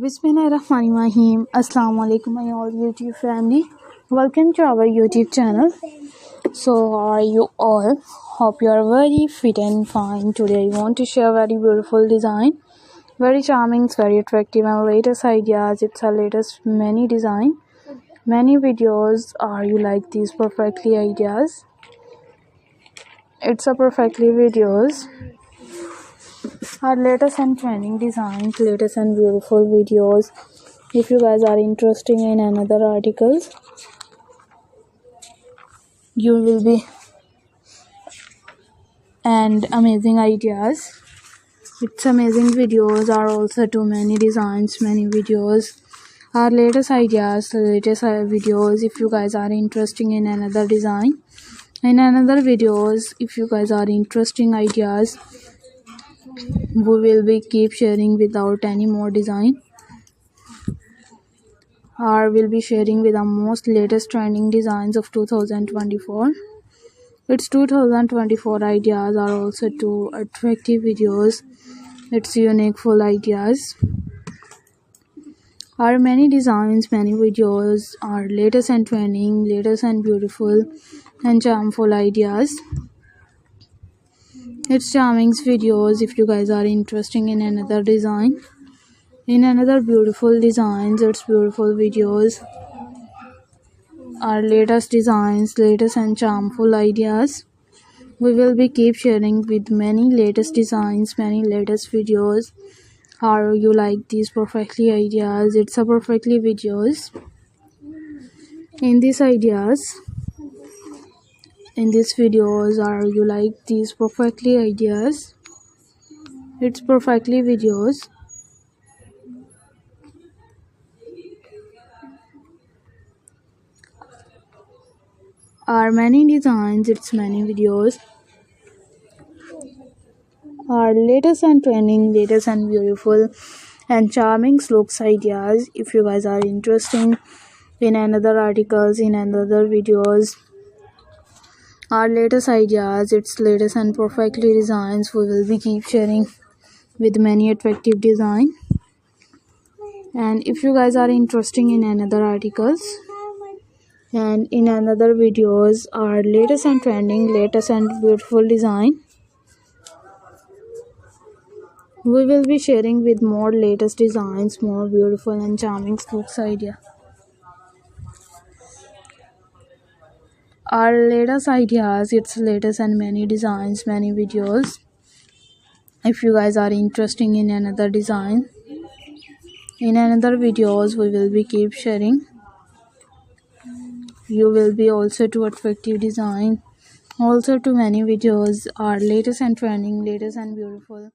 Bismillahirrahmanirrahim. Assalamu alaikum my all YouTube family. Welcome to our YouTube channel. So how are you all? Hope you are very fit and fine. Today I want to share very beautiful design. Very charming, very attractive and latest ideas. It's our latest many design. Many videos. Are you like these perfectly ideas? It's a perfectly videos. Our latest and trending designs, latest and beautiful videos. If you guys are interested in another articles, you will be and amazing ideas. It's amazing videos are also too many designs, many videos. Our latest ideas, latest videos. If you guys are interested in another design, in another videos, if you guys are interesting ideas, we will be keep sharing without any more design. Or will be sharing with the most latest trending designs of 2024. Its 2024 ideas are also two attractive videos. It's unique full ideas. Our many designs, many videos are latest and trending, latest and beautiful and charmful ideas. It's charming videos. If you guys are interested in another design, in another beautiful designs, it's beautiful videos. Our latest designs, latest and charmful ideas. We will be keep sharing with many latest designs, many latest videos. How you like these perfectly ideas? It's a perfectly videos. In these ideas, in these videos, are you like these perfectly ideas? It's perfectly videos. Are many designs, it's many videos. Our latest and trending, latest and beautiful and charming looks ideas. If you guys are interested in another articles, in another videos, our latest ideas, its latest and perfectly designs, we will be keep sharing with many attractive design. And if you guys are interested in another articles and in another videos, our latest and trending, latest and beautiful design, we will be sharing with more latest designs, more beautiful and charming looks idea. Our latest ideas, its latest and many designs, many videos. If you guys are interested in another design, in another videos, we will be keep sharing. You will be also to attractive design, also to many videos are latest and trending, latest and beautiful.